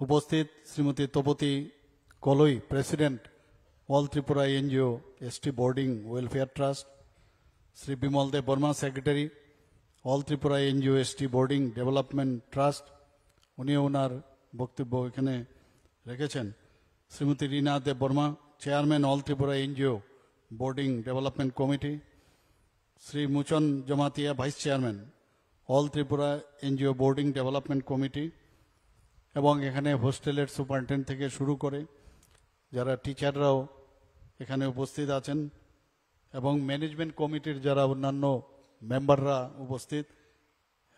উপস্থিত Shrimati Tapati Kalai, president all Tripura NGO ST boarding welfare trust, Shri Bimal Deb Barma, secretary all Tripura NGO ST boarding development trust, উনিও ওনার বক্তব্য এখানে রেখেছেন। Shrimati Rina Deb Barma, chairman all Tripura NGO boarding development committee, Shri Muchan Jamatia, vice chairman all Tripura NGO boarding development committee, এবং এখানে হোস্টেলের সুপারিনটেন্ডেন্ট থেকে শুরু করে যারা টিচাররাও এখানে উপস্থিত আছেন, এবং ম্যানেজমেন্ট কমিটির যারা অন্যান্য মেম্বাররা উপস্থিত,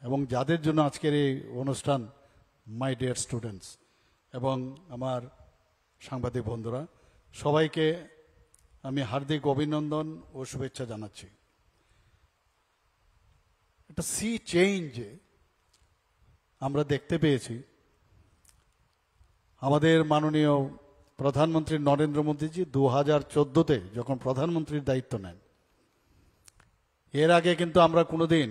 এবং যাদের জন্য আজকের এই অনুষ্ঠান, মাই ডিয়ার স্টুডেন্টস এবং আমার সাংবাদিক বন্ধুরা, সবাইকে আমি হার্দিক অভিনন্দন ও শুভেচ্ছা জানাচ্ছি। একটা সি চেঞ্জ আমরা দেখতে পেয়েছি। আমাদের মাননীয় প্রধানমন্ত্রী নরেন্দ্র মোদীজি 2014-তে যখন প্রধানমন্ত্রীর দায়িত্ব নেন, এর আগে কিন্তু আমরা কোনোদিন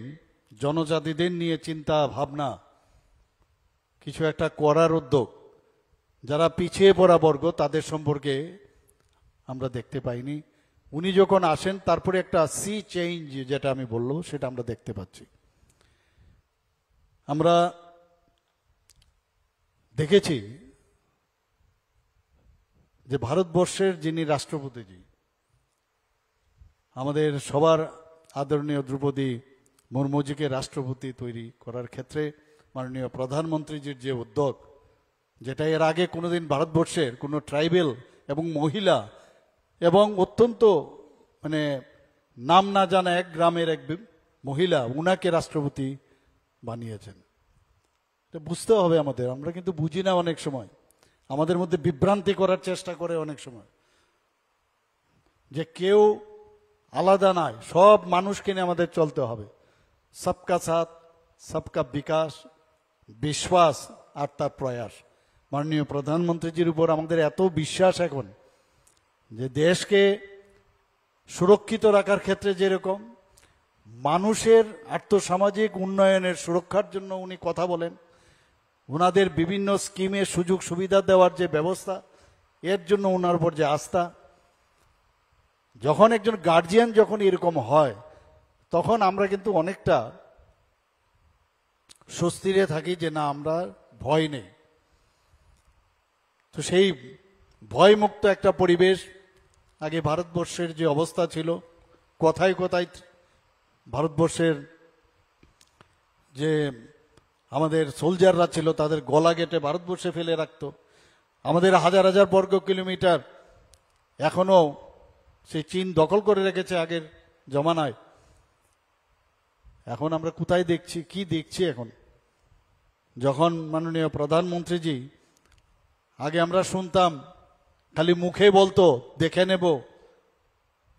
জনজাতিদের নিয়ে চিন্তা ভাবনা, কিছু একটা করার উদ্যোগ, যারা পিছিয়ে পড়া বর্গ তাদের সম্পর্কে আমরা দেখতে পাইনি। উনি যখন আসেন তারপরে একটা সি চেঞ্জ, যেটা আমি বললাম, সেটা আমরা দেখতে পাচ্ছি। আমরা দেখেছি যে ভারতবর্ষের যিনি রাষ্ট্রপতিজি, আমাদের সবার আদরণীয় দ্রৌপদী মুর্মুজিকে রাষ্ট্রপতি তৈরি করার ক্ষেত্রে মাননীয় প্রধানমন্ত্রীজির যে উদ্যোগ, যেটা এর আগে কোনোদিন ভারতবর্ষের কোনো ট্রাইবেল এবং মহিলা এবং অত্যন্ত নাম না জানা এক গ্রামের এক মহিলা, উনাকে রাষ্ট্রপতি বানিয়েছেন। বুঝতে হবে আমাদের, আমরা কিন্তু বুঝি না অনেক সময়, আমাদের মধ্যে বিভ্রান্তি করার চেষ্টা করে অনেক সময়, যে কেউ আলাদা নয়, সব মানুষকে নিয়ে আমাদের চলতে হবে। সবকা সাথ, সবকা বিকাশ, বিশ্বাস আর তার প্রয়াস। মাননীয় প্রধানমন্ত্রীজির উপর আমাদের এত বিশ্বাস এখন, যে দেশকে সুরক্ষিত রাখার ক্ষেত্রে যেরকম মানুষের আর্থসামাজিক উন্নয়নের সুরক্ষার জন্য উনি কথা বলেন, ওনাদের বিভিন্ন স্কিমে সুযোগ সুবিধা দেওয়ার যে ব্যবস্থা, এর জন্য ওনার উপর যে আস্থা, যখন একজন গার্জিয়ান যখন এরকম হয়, তখন আমরা কিন্তু অনেকটা স্বস্তিরে থাকি, যে না, আমরা ভয় নেই। তো সেই ভয়মুক্ত একটা পরিবেশ, আগে ভারতবর্ষের যে অবস্থা ছিল, কথায় কথায় ভারতবর্ষের যে আমাদের সোলজাররা ছিল, তাদের গলা কেটে ভারতবর্ষে ফেলে রাখতো। আমাদের হাজার হাজার বর্গ কিলোমিটার এখনো সেই চীন দখল করে রেখেছে আগের জমানায়। এখন আমরা কোথায় দেখছি, কি দেখছি এখন? যখন মাননীয় প্রধানমন্ত্রীজি, আগে আমরা শুনতাম খালি মুখে বলতো দেখে নেব,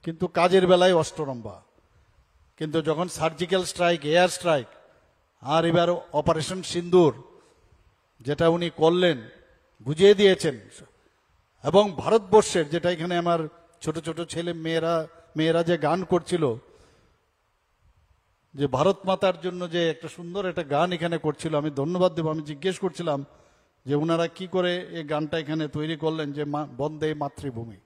কিন্তু কাজের বেলায় অষ্টরম্ভা। কিন্তু যখন সার্জিক্যাল স্ট্রাইক, এয়ার স্ট্রাইক, আর এবার অপারেশন সিন্দুর, যেটা উনি করলেন, বুঝিয়ে দিয়েছেন। এবং ভারতবর্ষের, যেটা এখানে আমার ছোট ছোট ছেলে মেয়েরা যে গান করছিল, যে ভারত মাতার জন্য যে একটা সুন্দর একটা গান এখানে করছিল, আমি ধন্যবাদ দেব। আমি জিজ্ঞেস করছিলাম যে ওনারা কি করে এই গানটা এখানে তৈরি করলেন, যে বন্দে মাতৃভূমি।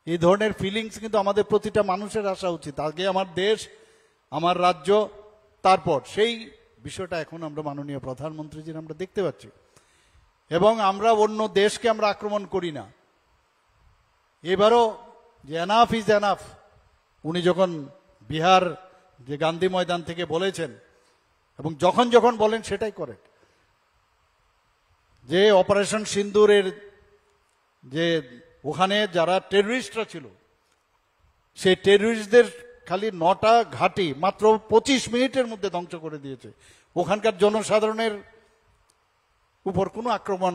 এই ধরনের ফিলিংস কিন্তু আমাদের প্রতিটা মানুষের আসা উচিত। আগে আমার দেশ, আমার রাজ্য, তারপর সেই বিষয়টা এখন আমরা মাননীয় প্রধানমন্ত্রীজির আমরা দেখতে পাচ্ছি। এবং আমরা অন্য দেশকে আমরা আক্রমণ করি না। এবারও যে এনাফ ইজ এনাফ, উনি যখন বিহার যে গান্ধী ময়দান থেকে বলেছেন, এবং যখন যখন বলেন সেটাই করেন, যে অপারেশন সিন্দুরের যে ওখানে যারা টেররিস্টরা ছিল, সেই টেররিস্টদের খালি 9টা ঘাঁটি মাত্র 25 মিনিটের মধ্যে ধ্বংস করে দিয়েছে। ওখানকার জনসাধারণের উপর কোনো আক্রমণ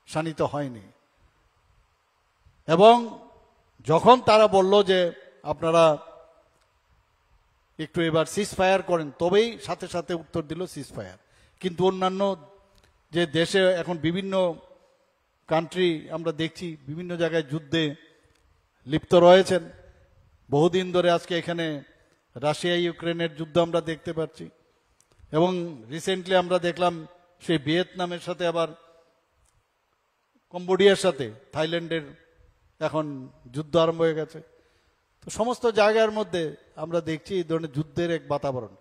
শানিত হয়নি। এবং যখন তারা বলল যে আপনারা একটু এবার সিজ ফায়ার করেন, তবেই সাথে সাথে উত্তর দিল সিজ ফায়ার। কিন্তু অন্যান্য যে দেশে এখন বিভিন্ন কান্ট্রি আমরা দেখছি বিভিন্ন জায়গায় যুদ্ধে লিপ্ত রয়েছেন। বহুদিন ধরে আজকে এখানে রাশিয়া ইউক্রেনের যুদ্ধ আমরা দেখতে পাচ্ছি, এবং রিসেন্টলি আমরা দেখলাম সেই ভিয়েতনামের সাথে আবার কম্বোডিয়ার সাথে থাইল্যান্ডের এখন যুদ্ধ আরম্ভ হয়ে গেছে। তো সমস্ত জায়গার মধ্যে আমরা দেখছি এই ধরনের যুদ্ধের এক বাতাবরণ।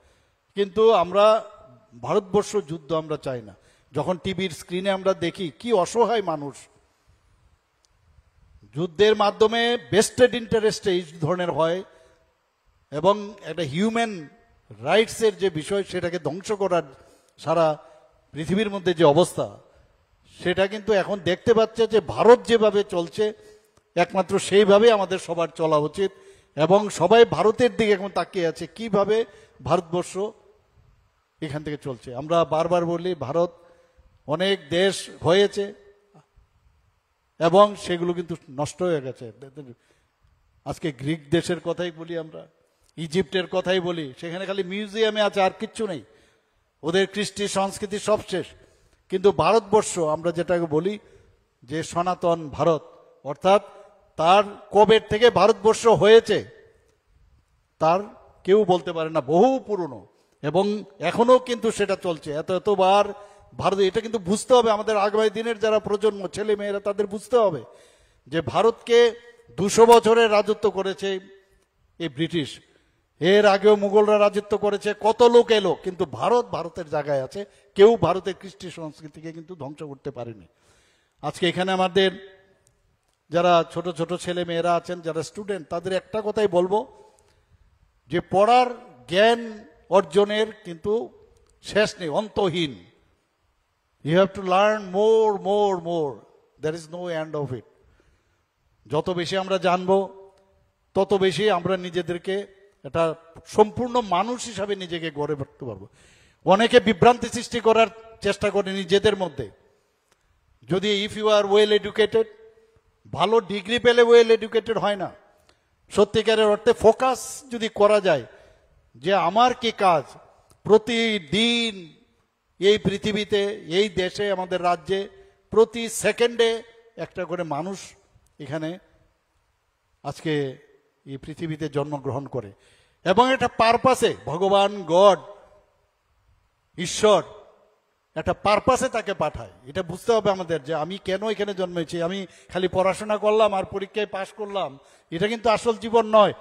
কিন্তু আমরা ভারতবর্ষ যুদ্ধ আমরা চাই না। যখন টিভির স্ক্রিনে আমরা দেখি কি অসহায় মানুষ, যুদ্ধের মাধ্যমে বেস্টেড ইন্টারেস্টে এই ধরনের হয় এবং একটা হিউম্যান রাইটসের যে বিষয় সেটাকে ধ্বংস করার সারা পৃথিবীর মধ্যে যে অবস্থা, সেটা কিন্তু এখন দেখতে পাচ্ছে যে ভারত যেভাবে চলছে একমাত্র সেইভাবে আমাদের সবার চলা উচিত। এবং সবাই ভারতের দিকে এখন তাকিয়ে আছে কিভাবে ভারতবর্ষ এখান থেকে চলছে। আমরা বারবার বলি ভারত অনেক দেশ হয়েছে এবং সেগুলো কিন্তু নষ্ট হয়ে গেছে। আজকে গ্রিক দেশের কথাই বলি, আমরা ইজিপ্টের কথাই বলি, সেখানে খালি মিউজিয়ামে আছে, আর কিচ্ছু নেই, ওদের কৃষ্টি সংস্কৃতি সব শেষ। কিন্তু ভারতবর্ষ আমরা যেটাকে বলি যে সনাতন ভারত, অর্থাৎ তার কবে থেকে ভারতবর্ষ হয়েছে তার কেউ বলতে পারে না, বহু পুরনো, এবং এখনো কিন্তু সেটা চলছে। এতবার ভারত, এটা কিন্তু বুঝতে হবে আমাদের আগামী দিনের যারা প্রজন্ম ছেলে মেয়েরা, তাদের বুঝতে হবে যে ভারতকে 200 বছরের রাজত্ব করেছে এই ব্রিটিশ, এর আগেও মুঘলরা রাজত্ব করেছে, কত লোক এলো, কিন্তু ভারত ভারতের জায়গায় আছে। কেউ ভারতের কৃষ্টি সংস্কৃতিকে কিন্তু ধ্বংস করতে পারেনি। আজকে এখানে আমাদের যারা ছোট ছোট ছেলে মেয়েরা আছেন, যারা স্টুডেন্ট, তাদের একটা কথাই বলবো যে পড়ার জ্ঞান অর্জনের কিন্তু শেষ নেই, অন্তহীন। You have to learn more more more, there is no end of it. যত বেশি আমরা জানবো তত বেশি আমরা নিজেদেরকে একটা সম্পূর্ণ মানুষ হিসাবে নিজেকে গড়ে রাখতে পারবো। অনেকে বিভ্রান্তি সৃষ্টি করার চেষ্টা করে নিজেদের মধ্যে। যদি if you are well educated, ভালো ডিগ্রি পেলে ওয়েল এডুকেটেড হয় না। সত্যিকারের অর্থে ফোকাস যদি করা যায় যে আমার কি কাজ, প্রতিদিন এই পৃথিবীতে, এই দেশে, আমাদের রাজ্যে প্রতি সেকেন্ডে একটা করে মানুষ এখানে আজকে এই পৃথিবীতে জন্মগ্রহণ করে এবং একটা পারপাসে, ভগবান গড ঈশ্বর একটা পারপাসে তাকে পাঠায়। এটা বুঝতে হবে আমাদের যে আমি কেন এখানে জন্মেছি। আমি খালি পড়াশোনা করলাম আর পরীক্ষায় পাশ করলাম, এটা কিন্তু আসল জীবন নয়।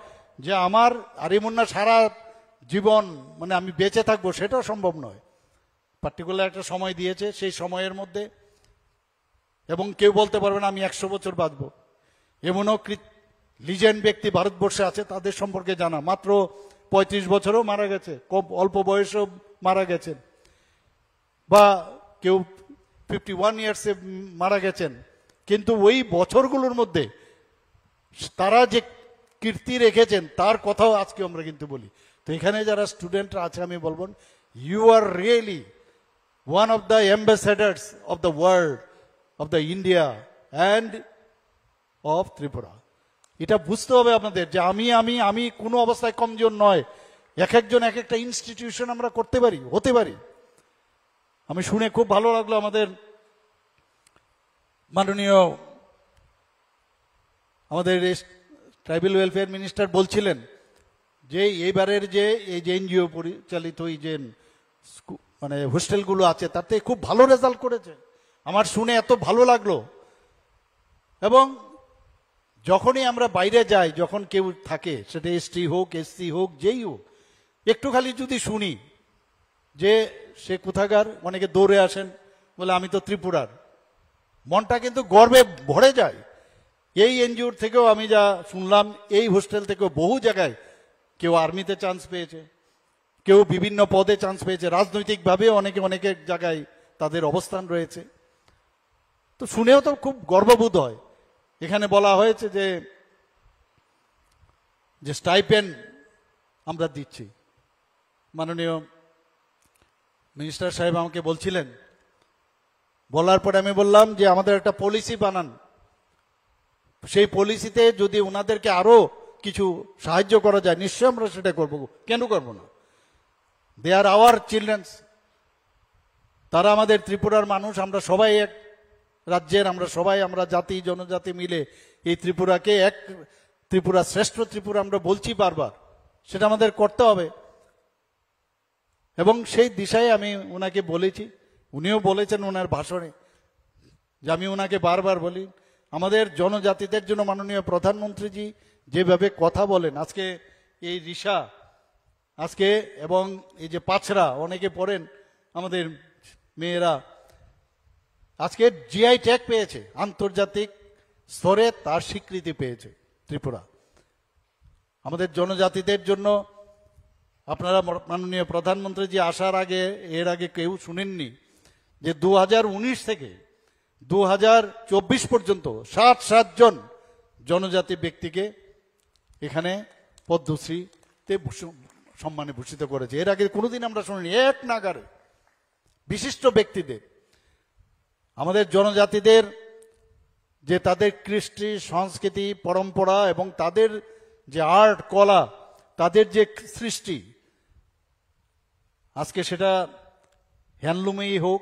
যে আমার আরিমুন্না সারা জীবন মানে আমি বেঁচে থাকবো, সেটাও সম্ভব নয়। পার্টিকুলার একটা সময় দিয়েছে, সেই সময়ের মধ্যে, এবং কেউ বলতে পারবে না আমি 100 বছর বাঁচবো। এমনও লিজেন্ড ব্যক্তি ভারতবর্ষে আছে, তাদের সম্পর্কে জানা, মাত্র 35 বছরও মারা গেছে, খুব অল্প বয়সেও মারা গেছেন, বা কেউ 51 ইয়ার্সে মারা গেছেন। কিন্তু ওই বছরগুলোর মধ্যে তারা যে কীর্তি রেখেছেন তার কথাও আজকে আমরা কিন্তু বলি। তো এখানে যারা স্টুডেন্টরা আছে আমি বলবো, you are really one of the ambassadors of the world, of the India and of Tripura. এটা বুঝতে হবে আপনাদের যে আমি আমি আমি কোনো অবস্থায় কমজোর নয়। এক একজন এক একটা ইনস্টিটিউশন আমরা করতে পারি, হতে পারি। আমি শুনে খুব ভালো লাগলো, আমাদের মাননীয় আমাদের ট্রাইবাল ওয়েলফেয়ার মিনিস্টার বলছিলেন যে এইবারের যে এই যে এনজিও পরিচালিত এই যে মানে হোস্টেলগুলো আছে তাতে খুব ভালো রেজাল্ট করেছে। আমার শুনে এত ভালো লাগলো। এবং যখনই আমরা বাইরে যাই, যখন কেউ থাকে, সেটা এসটি হোক, এসসি হোক, যেই হোক, একটু খালি যদি শুনি যে সে কোথাকার, অনেকে দৌড়ে আসেন বলে আমি তো ত্রিপুরার, মনটা কিন্তু গর্বে ভরে যায়। এই এনজিওর থেকেও আমি যা শুনলাম, এই হোস্টেল থেকেও বহু জায়গায় কেউ আর্মিতে চান্স পেয়েছে, কেউ বিভিন্ন পদে চান্স পেয়েছে, রাজনৈতিকভাবে অনেকে অনেক জায়গায় তাদের অবস্থান রয়েছে। তো শুনেও তো খুব গর্ববোধ হয়। এখানে বলা হয়েছে যে স্টাইপেন্ড আমরা দিচ্ছি। মাননীয় মিনিস্টার সাহেব আমাকে বলছিলেন, বলার পরে আমি বললাম যে আমাদের একটা পলিসি বানান, সেই পলিসিতে যদি ওনাদেরকে আরো কিছু সাহায্য করা যায় নিশ্চয়ই আমরা সেটা করব, কেন করব না। দে আর আওয়ার চিলড্রেন্স, তারা আমাদের ত্রিপুরার মানুষ। আমরা সবাই এক রাজ্যের, আমরা সবাই, আমরা জাতি জনজাতি মিলে এই ত্রিপুরাকে এক ত্রিপুরা, শ্রেষ্ঠ ত্রিপুরা আমরা বলছি বারবার, সেটা আমাদের করতে হবে। এবং সেই দিশায় আমি ওনাকে বলেছি, উনিও বলেছেন ওনার ভাষণে যে আমি ওনাকে বারবার বলি, আমাদের জনজাতিদের জন্য মাননীয় প্রধানমন্ত্রীজি যেভাবে কথা বলেন, আজকে এই রিসা আজকে এবং এই যে পাছরা অনেকে পড়েন আমাদের মেয়েরা, আজকে জিআই ট্যাগ পেয়েছে, আন্তর্জাতিক স্তরে তার স্বীকৃতি পেয়েছে ত্রিপুরা। আমাদের জনজাতিদের জন্য আপনারা মাননীয় প্রধানমন্ত্রীজি আসার আগে, এর আগে কেউ শুনেননি যে 2019 থেকে 2024 পর্যন্ত 60 জন জনজাতি ব্যক্তিকে এখানে পদ্মশ্রীতে সম্মানে ভূষিত করেছে। এর আগে কোনোদিন আমরা শুনিনি এক নাগারে বিশিষ্ট ব্যক্তিদের। আমাদের জনজাতিদের যে তাদের কৃষ্টি সংস্কৃতি পরম্পরা এবং তাদের যে আর্ট কলা, তাদের যে সৃষ্টি, আজকে সেটা হ্যান্ডলুমেই হোক,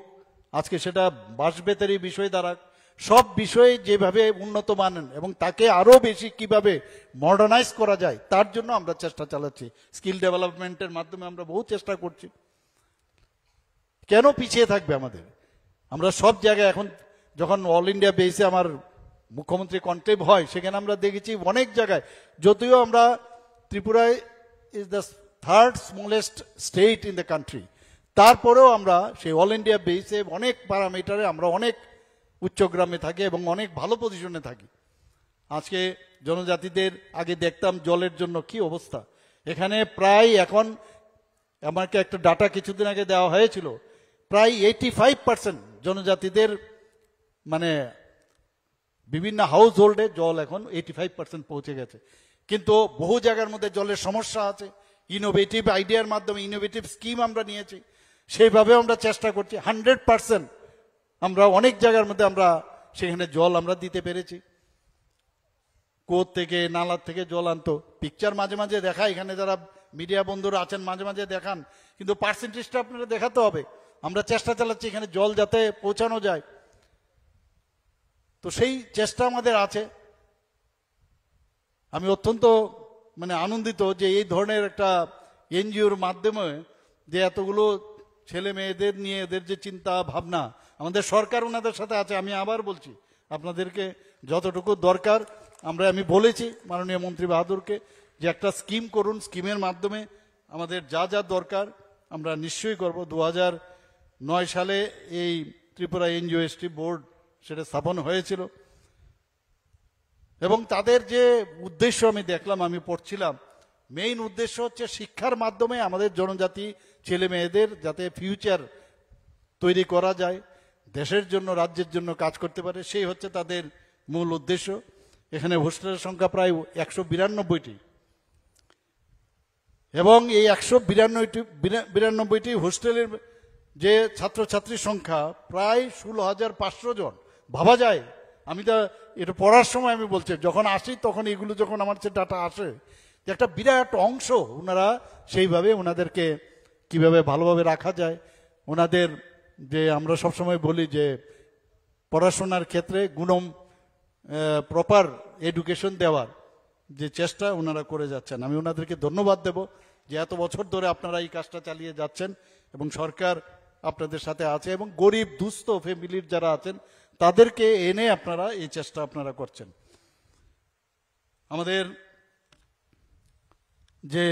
আজকে সেটা বাঁশ-বেতেরই বিষয় দ্বারা, সব বিষয়ে যেভাবে উন্নত মানের এবং তাকে আরো বেশি কিভাবে মডার্নাইজ করা যায় তার জন্য আমরা চেষ্টা চালাচ্ছি। স্কিল ডেভেলপমেন্টের মাধ্যমে আমরা বহু চেষ্টা করছি। কেন পিছিয়ে থাকবে আমাদের? আমরা সব জায়গায় এখন যখন অল ইন্ডিয়া বেসে আমার মুখ্যমন্ত্রী কনক্লেভ হয়, সেখানে আমরা দেখেছি অনেক জায়গায়, যদিও আমরা ত্রিপুরায় is the third smallest state in the country, তারপরেও আমরা সেই অল ইন্ডিয়া বেসে অনেক প্যারামিটারে আমরা অনেক উচ্চগ্রামে থাকি এবং অনেক ভালো পজিশনে থাকি। আজকে জনজাতিদের আগে দেখতাম জলের জন্য কি অবস্থা, এখানে প্রায় এখন আমাকে একটা ডাটা কিছুদিন আগে দেওয়া হয়েছিল, প্রায় 85% জনজাতিদের মানে বিভিন্ন হাউস হোল্ডে জল এখন 85% পৌঁছে গেছে। কিন্তু বহু জায়গার মধ্যে জলের সমস্যা আছে। ইনোভেটিভ আইডিয়ার মাধ্যমে ইনোভেটিভ স্কিম আমরা নিয়েছি, সেইভাবে আমরা চেষ্টা করছি। 100% আমরা অনেক জায়গার মধ্যে আমরা সেখানে জল আমরা দিতে পেরেছি। কোথ থেকে নালার থেকে জল আনতো, পিকচার মাঝে মাঝে দেখা, এখানে যারা মিডিয়া বন্ধুরা আছেন মাঝে মাঝে দেখান, কিন্তু পার্সেন্টেজটা আপনারা দেখাতে হবে। আমরা চেষ্টা চালাচ্ছি এখানে জল যাতে পৌঁছানো যায়, তো সেই চেষ্টা আমাদের আছে। আমি অত্যন্ত আনন্দিত যে এই ধরনের একটা এনজিওর মাধ্যমে যে এতগুলো ছেলে মেয়েদের নিয়ে এদের যে চিন্তা ভাবনা, আমাদের সরকার ওনাদের সাথে আছে। আমি আবার বলছি আপনাদেরকে যতটুকু দরকার আমি বলেছি মাননীয় মন্ত্রী বাহাদুরকে যে একটা স্কিম করুন, স্কিমের মাধ্যমে আমাদের যা যা দরকার আমরা নিশ্চয়ই করব। 2009 সালে এই ত্রিপুরা এনজিওএসটি বোর্ড সেটা স্থাপন হয়েছিল এবং তাদের যে উদ্দেশ্য আমি দেখলাম, আমি পড়ছিলাম, মেইন উদ্দেশ্য হচ্ছে শিক্ষার মাধ্যমে আমাদের জনজাতি ছেলে মেয়েদের যাতে ফিউচার তৈরি করা যায়, দেশের জন্য রাজ্যের জন্য কাজ করতে পারে, সেই হচ্ছে তাদের মূল উদ্দেশ্য। এখানে হোস্টেলের সংখ্যা প্রায় 192টি এবং এই 192টি হোস্টেলের যে ছাত্রছাত্রীর সংখ্যা প্রায় 16,500 জন। ভাবা যায়, আমি তো এটা পড়ার সময় আমি বলছি, যখন আসি তখন এগুলো যখন আমার যে ডাটা আসে, যে একটা বিরাট অংশ ওনারা সেইভাবে ওনাদেরকে কিভাবে ভালোভাবে রাখা যায়, ওনাদের যে আমরা সবসময় বলি যে পড়াশোনার ক্ষেত্রে গুণম প্রপার এডুকেশন দেওয়ার যে চেষ্টা ওনারা করে যাচ্ছেন। আমি ওনাদেরকে ধন্যবাদ দেব যে এত বছর ধরে আপনারা এই কাজটা চালিয়ে যাচ্ছেন এবং সরকার আপনাদের সাথে আছে এবং গরিব দুস্থ ফ্যামিলির যারা আছেন তাদেরকে এনে আপনারা এই চেষ্টা আপনারা করছেন। আমাদের যে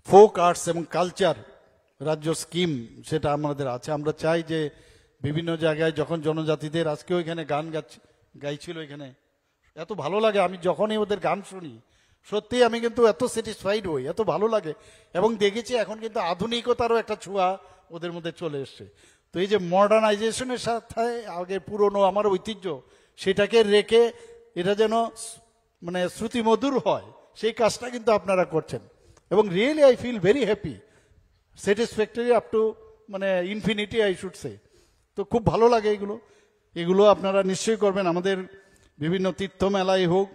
ফোক আর্টস এবং কালচার রাজ্য স্কিম সেটা আমাদের আছে। আমরা চাই যে বিভিন্ন জায়গায় যখন জনজাতিদের, আজকেও এখানে গান গাইছিল, এখানে এত ভালো লাগে, আমি যখনই ওদের গান শুনি সত্যি আমি কিন্তু এত স্যাটিসফাইড হই, এত ভালো লাগে। এবং দেখেছি এখন কিন্তু আধুনিকতারও একটা ছোঁয়া ওদের মধ্যে চলে এসছে। তো এই যে মডার্নাইজেশনের সাথে আগে পুরনো আমার ঐতিহ্য সেটাকে রেখে এটা যেন শ্রুতিমধুর হয়, সেই কাজটা কিন্তু আপনারা করছেন এবং really I feel very happy, satisfactory up to infinity I should say. তো খুব ভালো লাগে এগুলো আপনারা নিশ্চয়ই করবেন। আমাদের বিভিন্ন তীর্থ মেলাই হোক,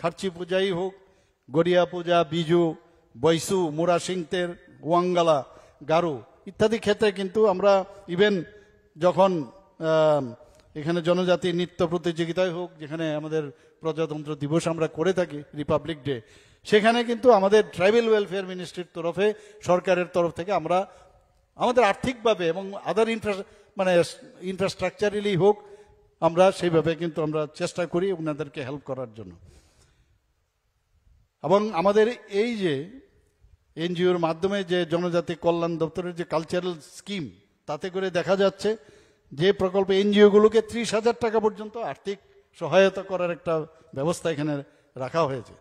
খার্চি পূজাই হোক, গড়িয়া পূজা, বিজু, বৈশু, মুরা সিংতের, ওয়াঙ্গালা, গারো ইত্যাদি ক্ষেত্রে কিন্তু আমরা ইভেন যখন এখানে জনজাতি নৃত্য প্রতিযোগিতায় হোক, যেখানে আমাদের প্রজাতন্ত্র দিবস আমরা করে থাকি, রিপাবলিক ডে, সেখানে কিন্তু আমাদের ট্রাইবাল ওয়েলফেয়ার মিনিস্ট্রির তরফে, সরকারের তরফ থেকে আমরা আমাদের আর্থিকভাবে এবং আদার ইনফ্রাস্ট্রাকচারালি হোক আমরা সেইভাবে কিন্তু আমরা চেষ্টা করি ওনাদেরকে হেল্প করার জন্য। এবং আমাদের এই যে এনজিওর মাধ্যমে যে জনজাতি কল্যাণ দপ্তরের যে কালচারাল স্কিম, তাতে করে দেখা যাচ্ছে যে প্রকল্পে এনজিওগুলোকে 30,000 টাকা পর্যন্ত আর্থিক সহায়তা করার একটা ব্যবস্থা এখানে রাখা হয়েছে।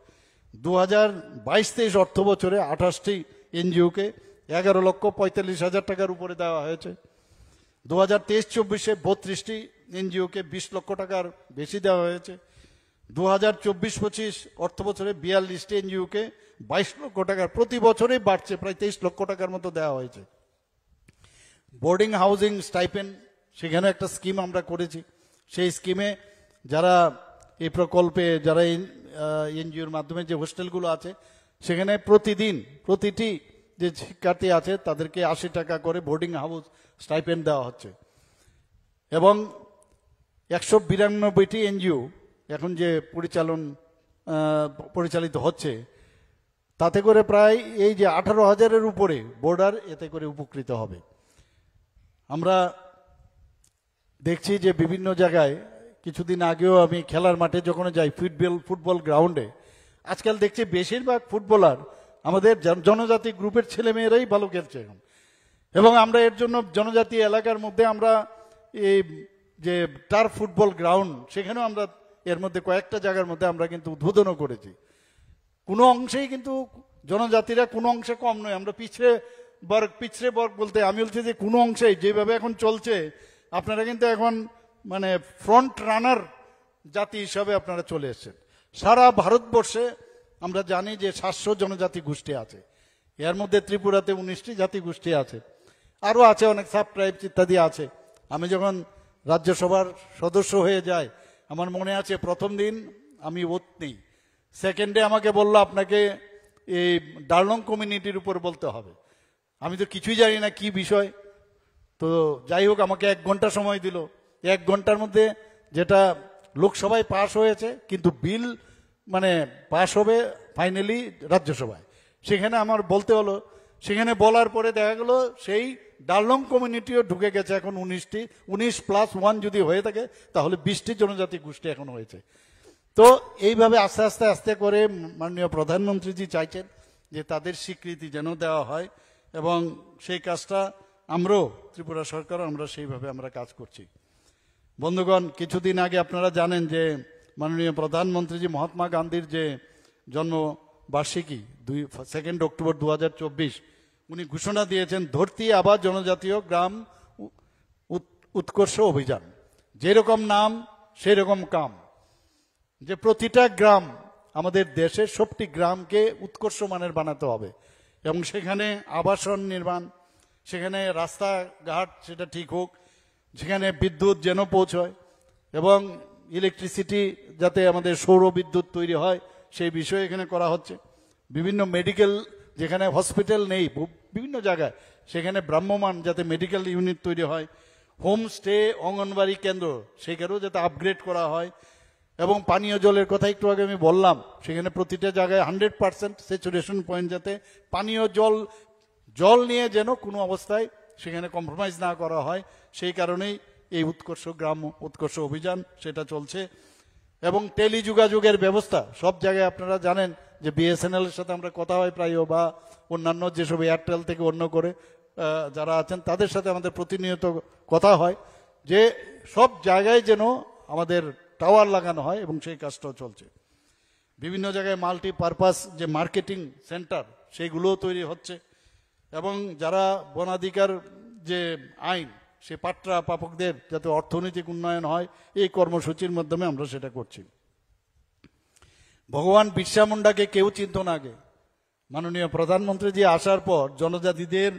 2022-23 অর্থ বছরে 28টি এনজিওকে 11,45,000 টাকার উপরে দেওয়া হয়েছে। 2023-24-এ 32টি এনজিওকে 20 লক্ষ টাকার বেশি দেওয়া হয়েছে। 2024-25 অর্থ বছরে 42টি এনজিওকে 22 লক্ষ টাকার, প্রতি বছরেই বাড়ছে, প্রায় 23 লক্ষ টাকার মতো দেওয়া হয়েছে। বোর্ডিং হাউজিং স্টাইপেন্ড, সেখানে একটা স্কিম আমরা করেছি। সেই স্কিমে যারা এই প্রকল্পে যারা এনজিওর মাধ্যমে যে হোস্টেলগুলো আছে, সেখানে প্রতিদিন প্রতিটি যে শিক্ষার্থী আছে তাদেরকে 80 টাকা করে বোর্ডিং হাউস স্টাইপেন্ড দেওয়া হচ্ছে। এবং 192টি এনজিও এখন যে পরিচালিত হচ্ছে, তাতে করে প্রায় এই যে 18,000-এর উপরে বোর্ডার এতে করে উপকৃত হবে। আমরা দেখছি যে বিভিন্ন জায়গায়, কিছুদিন আগেও আমি খেলার মাঠে যখন যাই, ফুটবল গ্রাউন্ডে, আজকাল দেখছি বেশিরভাগ ফুটবলার আমাদের জনজাতি গ্রুপের ছেলেমেয়েরাই ভালো খেলছে এখন। এবং আমরা এর জন্য জনজাতি এলাকার মধ্যে আমরা এই যে টার্ফ ফুটবল গ্রাউন্ড, সেখানেও আমরা এর মধ্যে কয়েকটা জায়গার মধ্যে আমরা কিন্তু উদ্বোধনও করেছি। কোনো অংশেই কিন্তু জনজাতিরা কোনো অংশে কম নয়। আমরা পিছড়ে বর্গ বলতে আমি বলছি যে কোনো অংশেই যেভাবে এখন চলছে, আপনারা কিন্তু এখন মানে ফ্রন্ট রানার জাতি হিসাবে আপনারা চলে এসেছেন। সারা ভারতবর্ষে আমরা জানি যে 700 জনজাতি গোষ্ঠী আছে, এর মধ্যে ত্রিপুরাতে 19টি জাতি গোষ্ঠী আছে, আরও আছে অনেক সাব ট্রাইব ইত্যাদি আছে। আমি যখন রাজ্যসভার সদস্য হয়ে যাই, আমার মনে আছে প্রথম দিন আমি ওত নেই, সেকেন্ডে আমাকে বললো আপনাকে এই ডার্লং কমিউনিটির উপর বলতে হবে। আমি তো কিছুই জানি না কি বিষয়। তো যাই হোক, আমাকে 1 ঘন্টা সময় দিল। 1 ঘন্টার মধ্যে যেটা লোকসভায় পাশ হয়েছে, কিন্তু বিল মানে পাশ হবে ফাইনালি রাজ্যসভায়, সেখানে আমার বলতে হলো। সেখানে বলার পরে দেখা গেল সেই ডার্লং কমিউনিটিও ঢুকে গেছে এখন 19টি। 19+1 যদি হয়ে থাকে তাহলে 20টি জনজাতি গোষ্ঠী এখন হয়েছে। তো এইভাবে আস্তে আস্তে আস্তে করে মাননীয় প্রধানমন্ত্রীজি চাইছেন যে তাদের স্বীকৃতি যেন দেওয়া হয়, এবং সেই কাজটা আমরাও ত্রিপুরা সরকার আমরা সেইভাবে আমরা কাজ করছি। বন্ধুগণ, কিছুদিন আগে আপনারা জানেন যে মাননীয় প্রধানমন্ত্রীজি মহাত্মা গান্ধীর যে জন্মবার্ষিকী 2 অক্টোবর 2024, উনি ঘোষণা দিয়েছেন ধরতি আবা জনজাতীয় গ্রাম উৎকর্ষ অভিযান। যেরকম নাম সেই রকম কাম, যে প্রতিটা গ্রাম, আমাদের দেশের সবটি গ্রামকে উৎকর্ষ মানের বানাতে হবে, এবং সেখানে আবাসন নির্মাণ, সেখানে রাস্তাঘাট সেটা ঠিক হোক, সেখানে বিদ্যুৎ যেন পৌঁছয়, এবং ইলেকট্রিসিটি যাতে আমাদের সৌর বিদ্যুৎ তৈরি হয় সেই বিষয়ে এখানে করা হচ্ছে। বিভিন্ন মেডিকেল, যেখানে হসপিটাল নেই বিভিন্ন জায়গায়, সেখানে ভ্রাম্যমান যাতে মেডিকেল ইউনিট তৈরি হয়। হোমস্টে, অঙ্গনবাড়ি কেন্দ্র সেখানেও যাতে আপগ্রেড করা হয়। এবং পানীয় জলের কথা একটু আগে আমি বললাম, সেখানে প্রতিটা জায়গায় 100% স্যাচুরেশন পয়েন্ট, যাতে পানীয় জল নিয়ে যেন কোনো অবস্থায় সেখানে কম্প্রোমাইজ না করা হয়। সেই কারণেই এই উৎকর্ষ গ্রাম উৎকর্ষ অভিযান সেটা চলছে। এবং টেলিযোগাযোগের ব্যবস্থা সব জায়গায়, আপনারা জানেন যে বিএসএনএল এর সাথে আমরা কথা হয় প্রায়, বা অন্যান্য যেসব এয়ারটেল থেকে অন্য করে যারা আছেন তাদের সাথে আমাদের প্রতিনিয়ত কথা হয়, যে সব জায়গায় যেন আমাদের টাওয়ার লাগানো হয়, এবং সেই কাজটাও চলছে। বিভিন্ন জায়গায় মাল্টিপারপাস যে মার্কেটিং সেন্টার সেইগুলোও তৈরি হচ্ছে। এবং যারা বনাধিকার যে আইন, সে পাট্রা পাপকদের যাতে অর্থনৈতিক উন্নয়ন হয়, এই কর্মসূচির মাধ্যমে আমরা সেটা করছি। ভগবান বিরসা মুন্ডাকে কেউ চিনত না আগে। মাননীয় প্রধানমন্ত্রীজি আসার পর জনজাতিদের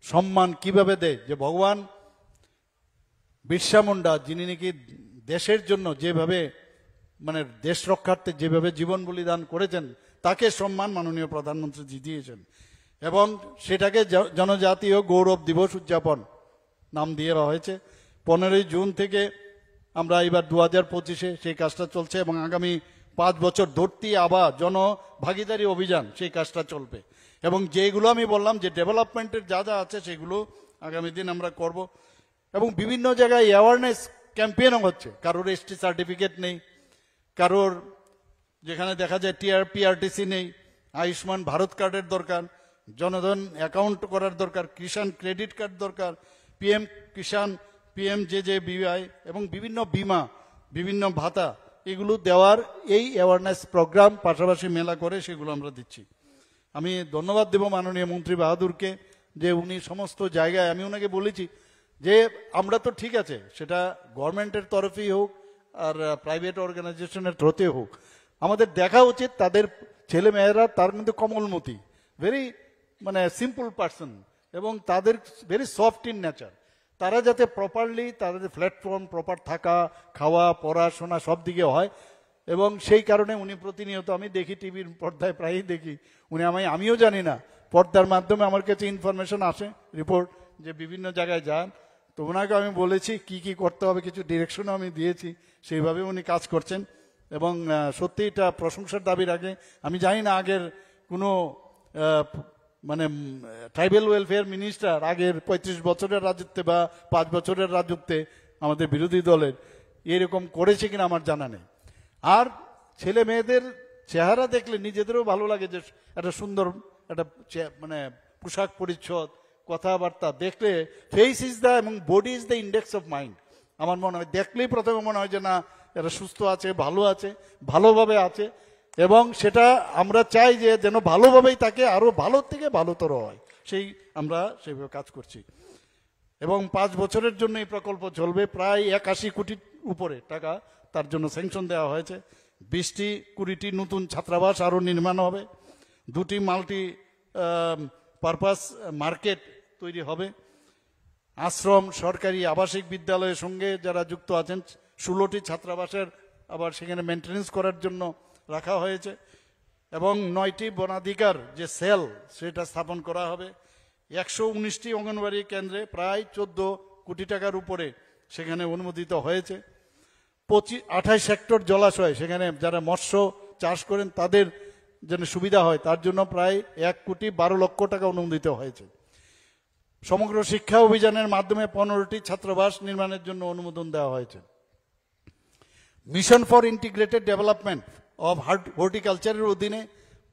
সম্মান কিভাবে দেয়, যে ভগবান বিরসা মুন্ডা, যিনি নাকি দেশের জন্য যেভাবে মানে দেশ রক্ষার্থে যেভাবে জীবন বলিদান করেছেন, তাকে সম্মান মাননীয় প্রধানমন্ত্রীজি দিয়েছেন। এবং সেটাকে জনজাতীয় গৌরব দিবস উদযাপন নাম দিয়ে হয়েছে। 15ই জুন থেকে আমরা এবার 2025-এ সেই কাজটা চলছে, এবং আগামী 5 বছর ধরতি আবা জনভাগিদারি অভিযান সেই কাজটা চলবে। এবং যেগুলো আমি বললাম যে ডেভেলপমেন্টের যা যা আছে সেগুলো আগামী দিন আমরা করব। এবং বিভিন্ন জায়গায় অ্যাওয়ারনেস ক্যাম্পেইনও হচ্ছে। কারোর এসটি সার্টিফিকেট নেই, কারোর যেখানে দেখা যায় পিআরটিসি নেই, আয়ুষ্মান ভারত কার্ডের দরকার, জনধন অ্যাকাউন্ট করার দরকার, কিষাণ ক্রেডিট কার্ড দরকার, পিএম কিষাণ, পিএমজেজেবিওয়াই এবং বিভিন্ন বিমা, বিভিন্ন ভাতা, এগুলো দেওয়ার এই অ্যাওয়ারনেস প্রোগ্রাম পাশাপাশি মেলা করে সেগুলো আমরা দিচ্ছি। আমি ধন্যবাদ দেব মাননীয় মন্ত্রী বাহাদুরকে যে উনি সমস্ত জায়গায়, আমি ওনাকে বলেছি যে আমরা তো ঠিক আছে, সেটা গভর্নমেন্টের তরফেই হোক আর প্রাইভেট অর্গানাইজেশনের থ্রুতে হোক, আমাদের দেখা উচিত তাদের ছেলে মেয়েরা তার কিন্তু কমলমতি, ভেরি মানে সিম্পল পার্সন, এবং তাদের ভেরি সফট ইন নেচার, তারা যাতে প্রপারলি তাদের প্ল্যাটফর্ম প্রপার থাকা, খাওয়া, পড়াশোনা সব দিকে হয়। এবং সেই কারণে উনি প্রতিনিয়ত, আমি দেখি টিভির পর্দায় প্রায়ই দেখি, উনি আমিও জানি না, পর্দার মাধ্যমে আমার কাছে ইনফরমেশন আসে, রিপোর্ট, যে বিভিন্ন জায়গায় যান। তো ওনাকে আমি বলেছি কি কি করতে হবে, কিছু ডিরেকশনও আমি দিয়েছি, সেইভাবে উনি কাজ করছেন এবং সত্যি এটা প্রশংসার দাবি রাখে। আমি জানি না আগের কোনো মানে ট্রাইবেল ওয়েলফেয়ার মিনিস্টার আগের 35 বছরের রাজত্বে বা 5 বছরের রাজত্বে আমাদের বিরোধী দলের এরকম করেছে কিনা আমার জানা নেই। আর ছেলে মেয়েদের চেহারা দেখলে নিজেদেরও ভালো লাগে, যে একটা সুন্দর একটা মানে পোশাক পরিচ্ছদ, কথাবার্তা দেখলে, ফেস ইজ দ্য এবং body is the index of mind. আমার মনে হয় দেখলেই প্রথমে মনে হয় যে না, এরা সুস্থ আছে, ভালোভাবে আছে, এবং সেটা আমরা চাই যে যেন ভালোভাবেই তাকে আরো ভালো থেকে ভালোতর হয়, আমরা সেইভাবে কাজ করছি। এবং 5 বছরের জন্য এই প্রকল্প চলবে, প্রায় 81 কোটির উপরে টাকা তার জন্য স্যাংশন দেওয়া হয়েছে। 20টি 20টি নতুন ছাত্রাবাস আরো নির্মাণ হবে, 2টি মাল্টি পারপাস মার্কেট তৈরি হবে, আশ্রম, সরকারি আবাসিক বিদ্যালয়ের সঙ্গে যারা যুক্ত আছেন 16টি ছাত্রাবাসের আবার সেখানে মেনটেনেন্স করার জন্য রাখা হয়েছে, এবং 9টি বনাধিকার যে সেল সেটা স্থাপন করা হবে। 119টি অঙ্গনওয়াড়ি কেন্দ্রে প্রায় 14 কোটি টাকার উপরে সেখানে অনুমোদিত হয়েছে। 28 হেক্টর জলাশয়, সেখানে যারা মৎস্য চাষ করেন তাদের যেন সুবিধা হয় তার জন্য প্রায় 1,12,00,000 টাকা অনুমোদিত হয়েছে। সমগ্র শিক্ষা অভিযানের মাধ্যমে 15টি ছাত্রাবাস নির্মাণের জন্য অনুমোদন দেওয়া হয়েছে। Mission for integrated development of হর্টিকালচারের অধীনে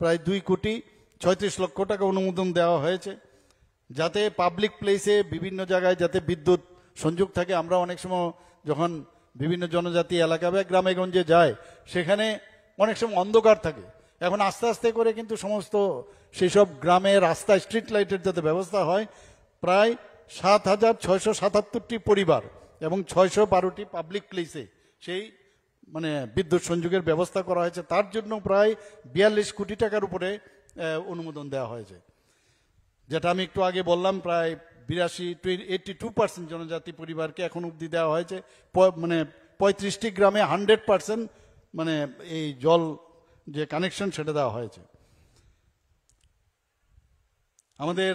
প্রায় 2,36,00,000 টাকা অনুমোদন দেওয়া হয়েছে, যাতে পাবলিক প্লেসে বিভিন্ন জায়গায় যাতে বিদ্যুৎ সংযোগ থাকে। আমরা অনেক সময় যখন বিভিন্ন জনজাতি এলাকা বা গ্রামে গঞ্জে যায়, সেখানে অনেক সময় অন্ধকার থাকে। এখন আস্তে আস্তে করে কিন্তু সমস্ত সেসব গ্রামে রাস্তায় স্ট্রিট লাইটের যাতে ব্যবস্থা হয়, প্রায় 7,677টি পরিবার এবং 612টি পাবলিক প্লেসে সেই মানে বিদ্যুৎ সংযোগের ব্যবস্থা করা হয়েছে। তার জন্য প্রায় 42 কোটি টাকার উপরে অনুমোদন দেওয়া হয়েছে। যেটা আমি একটু আগে বললাম, প্রায় 82% জনজাতি পরিবারকে এখন অবধি দেওয়া হয়েছে। মানে 35টি গ্রামে 100% মানে এই জল যে কানেকশন সেটা দেওয়া হয়েছে। আমাদের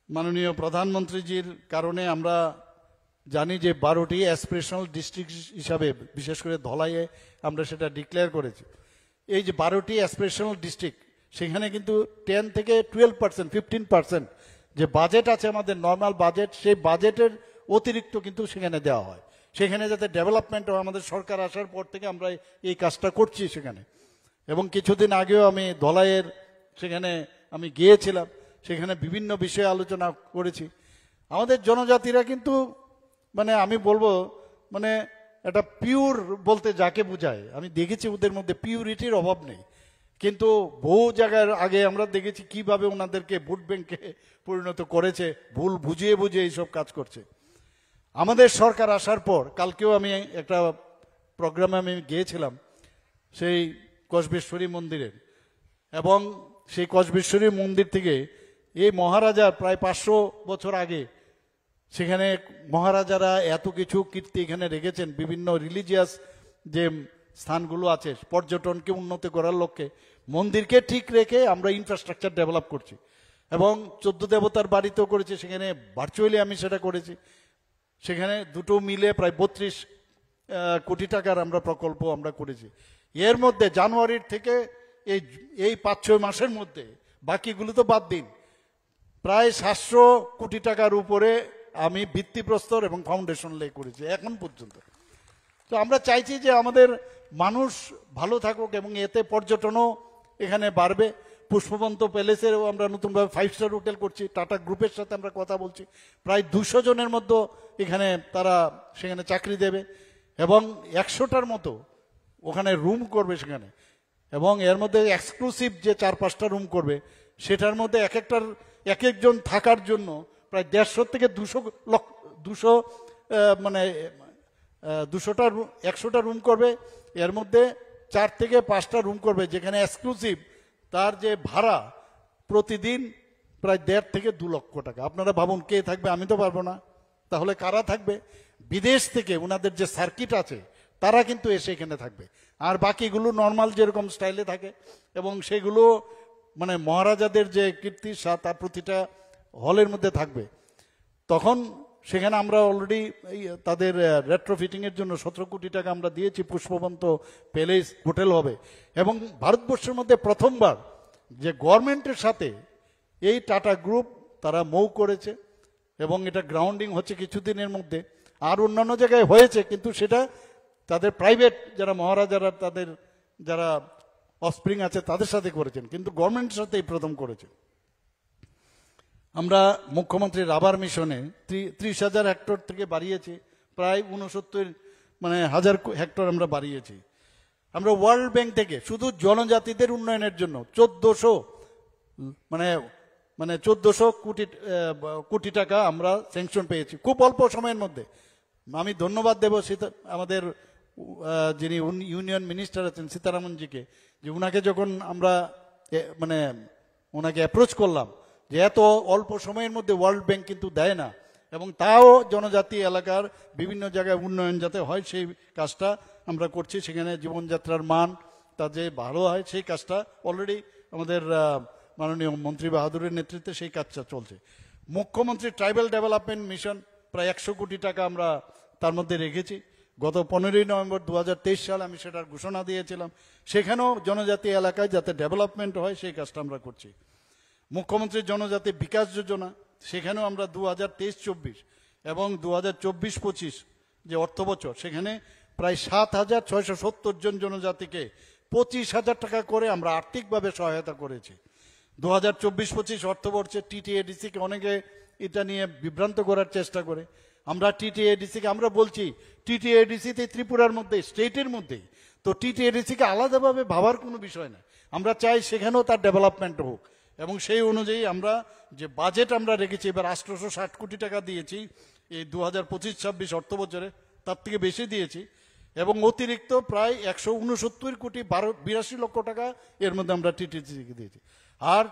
মাননীয় প্রধানমন্ত্রীজির কারণে আমরা জানি যে 12টি অ্যাসপিরেশনাল ডিস্ট্রিক্ট হিসাবে, বিশেষ করে ধলাইয়ে আমরা সেটা ডিক্লেয়ার করেছি। এই যে 12টি অ্যাসপিরেশনাল ডিস্ট্রিক্ট, সেখানে কিন্তু 10 থেকে 12%, 15% যে বাজেট আছে আমাদের নর্মাল বাজেট, সেই বাজেটের অতিরিক্ত কিন্তু সেখানে দেওয়া হয়। সেখানে যাতে ডেভেলপমেন্ট হয়, আমাদের সরকার আসার পর থেকে আমরা এই কাজটা করছি সেখানে। এবং কিছুদিন আগেও আমি ধলাইয়ের সেখানে আমি গিয়েছিলাম, সেখানে বিভিন্ন বিষয়ে আলোচনা করেছি। আমাদের জনজাতিরা কিন্তু মানে আমি বলবো মানে এটা পিওর বলতে যাকে বোঝায়, আমি দেখেছি ওদের মধ্যে পিউরিটির অভাব নেই। কিন্তু বহু জায়গায় আগে আমরা দেখেছি কিভাবে ওনাদেরকে ভোট ব্যাংকে পরিণত করেছে, ভুল বুঝিয়ে বুঝিয়ে এইসব কাজ করছে। আমাদের সরকার আসার পর, কালকেও আমি একটা প্রোগ্রামে আমি গিয়েছিলাম সেই কসবেশ্বরী মন্দিরের, এবং সেই কসবেশ্বরী মন্দির থেকে এই মহারাজার প্রায় 500 বছর আগে সেখানে মহারাজারা এত কিছু কীর্তি এখানে রেখেছেন। বিভিন্ন রিলিজিয়াস যে স্থানগুলো আছে, পর্যটনকে উন্নত করার লক্ষ্যে মন্দিরকে ঠিক রেখে আমরা ইনফ্রাস্ট্রাকচার ডেভেলপ করছি, এবং 14 দেবতার বাড়িতেও করেছি, সেখানে ভার্চুয়ালি আমি সেটা করেছি। সেখানে দুটো মিলে প্রায় 32 কোটি টাকার আমরা প্রকল্প আমরা করেছি। এর মধ্যে জানুয়ারির থেকে এই 5-6 মাসের মধ্যে, বাকিগুলো তো বাদ দিন, প্রায় 700 কোটি টাকার উপরে আমি ভিত্তিপ্রস্তর এবং ফাউন্ডেশন লে করেছি এখন পর্যন্ত। তো আমরা চাইছি যে আমাদের মানুষ ভালো থাকুক এবং এতে পর্যটনও এখানে বাড়বে। পুষ্পবন্ত প্যালেসেরও আমরা নতুনভাবে 5 স্টার হোটেল করছি, টাটা গ্রুপের সাথে আমরা কথা বলছি, প্রায় 200 জনের মধ্যে এখানে তারা সেখানে চাকরি দেবে এবং 100টার মতো ওখানে রুম করবে সেখানে, এবং এর মধ্যে এক্সক্লুসিভ যে 4-5টা রুম করবে সেটার মধ্যে এক একজন থাকার জন্য প্রায় 150 থেকে 200 মানে 100টা রুম করবে। এর মধ্যে 4 থেকে 5টা রুম করবে যেখানে এক্সক্লুসিভ তার যে ভাড়া প্রতিদিন প্রায় 1.5 থেকে 2 লক্ষ টাকা। আপনারা ভাবুন কে থাকবে, আমি তো পারবো না, তাহলে কারা থাকবে? বিদেশ থেকে ওনাদের যে সার্কিট আছে তারা কিন্তু এসে এখানে থাকবে, আর বাকিগুলো নর্মাল যেরকম স্টাইলে থাকে, এবং সেগুলো মানে মহারাজাদের যে কীর্তি তার প্রতিটা হলের মধ্যে থাকবে। তখন সেখানে আমরা অলরেডি তাদের রেট্রোফিটিংয়ের জন্য 17 কোটি টাকা আমরা দিয়েছি, পুষ্পবন্ত প্যালেস হোটেল হবে। এবং ভারতবর্ষের মধ্যে প্রথমবার যে গভর্নমেন্টের সাথে এই টাটা গ্রুপ তারা মৌ করেছে, এবং এটা গ্রাউন্ডিং হচ্ছে কিছুদিনের মধ্যে। আর অন্যান্য জায়গায় হয়েছে, কিন্তু সেটা তাদের প্রাইভেট যারা মহারাজারা তাদের যারা অফস্প্রিং আছে তাদের সাথে করেছেন, কিন্তু গভর্নমেন্টের সাথে এই প্রথম করেছে। আমরা মুখ্যমন্ত্রীর রাবার মিশনে 30,000 হেক্টর থেকে বাড়িয়েছি প্রায় 69 মানে হাজার হেক্টর আমরা বাড়িয়েছি। আমরা ওয়ার্ল্ড ব্যাংক থেকে শুধু জনজাতিদের উন্নয়নের জন্য 1400 কোটি টাকা আমরা স্যাংশন পেয়েছি খুব অল্প সময়ের মধ্যে। আমি ধন্যবাদ দেব আমাদের যিনি ইউনিয়ন মিনিস্টার আছেন সীতারামনজিকে, যে উনাকে যখন আমরা ওনাকে অ্যাপ্রোচ করলাম যে এত অল্প সময়ের মধ্যে ওয়ার্ল্ড ব্যাংক কিন্তু দেয় না, এবং তাও জনজাতি এলাকার বিভিন্ন জায়গায় উন্নয়ন যাতে হয় সেই কাজটা আমরা করছি, সেখানে জীবনযাত্রার মান তা যে ভালো হয় সেই কাজটা অলরেডি আমাদের মাননীয় মন্ত্রী বাহাদুরের নেতৃত্বে সেই কাজটা চলছে। মুখ্যমন্ত্রী ট্রাইবাল ডেভেলপমেন্ট মিশন প্রায় 100 কোটি টাকা আমরা তার মধ্যে রেখেছি। গত 15ই নভেম্বর 2023 সালে আমি সেটার ঘোষণা দিয়েছিলাম, সেখানেও জনজাতি এলাকায় যাতে ডেভেলপমেন্ট হয় সেই কাজটা আমরা করছি। মুখ্যমন্ত্রী জনজাতি বিকাশ যোজনা, সেখানেও আমরা 2023-24 এবং 2024-25 যে অর্থ বছর সেখানে প্রায় 7,670 জন জনজাতিকে 25,000 টাকা করে আমরা আর্থিকভাবে সহায়তা করেছি। 2024-25 অর্থবর্ষে টিটিএডিসিকে অনেকে এটা নিয়ে বিভ্রান্ত করার চেষ্টা করে। আমরা টিটিএডিসিকে আমরা বলছি টিটিএডিসিতে ত্রিপুরার মধ্যে স্টেটের মধ্যেই, তো টিটিএডিসিকে আলাদাভাবে ভাবার কোনো বিষয় না, আমরা চাই সেখানেও তার ডেভেলপমেন্ট হোক, এবং সেই অনুযায়ী আমরা যে বাজেট আমরা রেখেছি এবার 860 কোটি টাকা দিয়েছি এই 2025-26 অর্থ বছরে, তার থেকে বেশি দিয়েছি, এবং অতিরিক্ত প্রায় 169 কোটি 82 লক্ষ টাকা এর মধ্যে আমরা টিটিএডিসিকে দিয়েছি। আর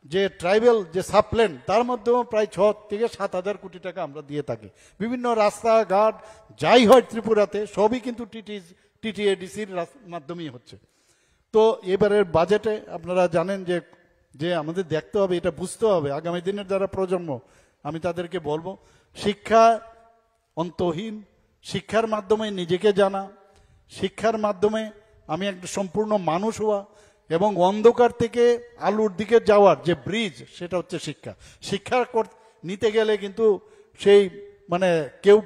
যে ট্রাইবেল যে সাবপ্ল্যান তার মধ্যেও প্রায় 6 থেকে 7,000 কোটি টাকা আমরা দিয়ে থাকি। বিভিন্ন রাস্তাঘাট যাই হয় ত্রিপুরাতে সবই কিন্তু টিটিএডিসির মাধ্যমেই হচ্ছে। তো এবারের বাজেটে আপনারা জানেন যে আমাদের দেখতে হবে, এটা বুঝতে হবে, আগামী দিনের যারা প্রজন্ম আমি তাদেরকে বলবো শিক্ষা অন্তহীন, শিক্ষার মাধ্যমে নিজেকে জানা, শিক্ষার মাধ্যমে আমি একটা সম্পূর্ণ মানুষ হওয়া, এবং অন্ধকার থেকে আলোর দিকে যাওয়ার যে ব্রিজ সেটা হচ্ছে শিক্ষা। শিক্ষা নিতে গেলে কিন্তু সেই কেউ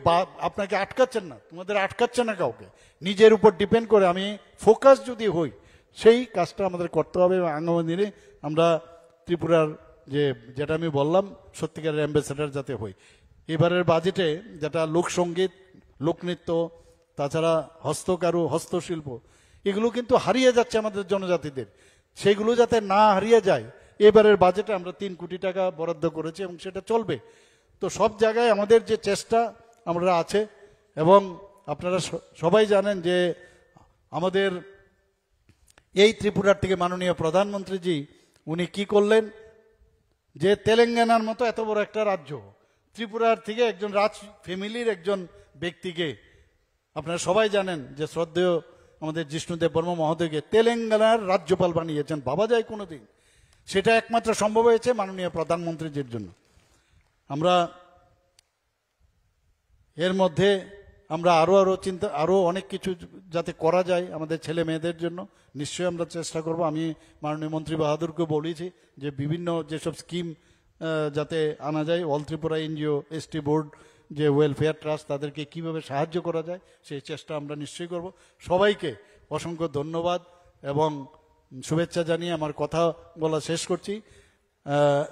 আপনাকে আটকাচ্ছেন না, তোমাদের আটকাচ্ছে না কাউকে, নিজের উপর ডিপেন্ড করে আমি ফোকাস যদি হই সেই কাজটা আমাদের করতে হবে। এবং আগামী দিনে আমরা ত্রিপুরার যেটা আমি বললাম সত্যিকারের অ্যাম্বাসেডার যাতে হই। এবারের বাজেটে যেটা লোকসঙ্গীত, লোকনৃত্য, তাছাড়া হস্তকারু, হস্তশিল্প, এগুলো কিন্তু হারিয়ে যাচ্ছে আমাদের জনজাতিদের, সেগুলো যাতে না হারিয়ে যায় এবারের বাজেটে আমরা 3 কোটি টাকা বরাদ্দ করেছি, এবং সেটা চলবে। তো সব জায়গায় আমাদের যে চেষ্টা আমরা আছে, এবং আপনারা সবাই জানেন যে আমাদের এই ত্রিপুরার থেকে মাননীয় প্রধানমন্ত্রীজি উনি কি করলেন, যে তেলেঙ্গানার মতো এত বড় একটা রাজ্য, ত্রিপুরার থেকে একজন রাজ ফ্যামিলির একজন ব্যক্তিকে, আপনারা সবাই জানেন যে শ্রদ্ধেয় আমাদের জিষ্ণুদেব বর্মা মহোদয়কে তেলেঙ্গানার রাজ্যপাল বানিয়েছেন। ভাবা যায় কোনোদিন? সেটা একমাত্র সম্ভব হয়েছে মাননীয় প্রধানমন্ত্রীজির জন্য। আমরা এর মধ্যে আমরা আরো অনেক কিছু যাতে করা যায় আমাদের ছেলে মেয়েদের জন্য নিশ্চয়ই আমরা চেষ্টা করব। আমি মাননীয় মন্ত্রী বাহাদুরকে বলেছি যে বিভিন্ন যেসব স্কিম যাতে আনা যায়। All Tripura NGO ST board যে ওয়েলফেয়ার ট্রাস্ট, তাদেরকে কিভাবে সাহায্য করা যায় সেই চেষ্টা আমরা নিশ্চয়ই করব। সবাইকে অসংখ্য ধন্যবাদ এবং শুভেচ্ছা জানিয়ে আমার কথা বলা শেষ করছি,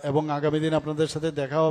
এবং আগামী দিন আপনাদের সাথে দেখা হবে।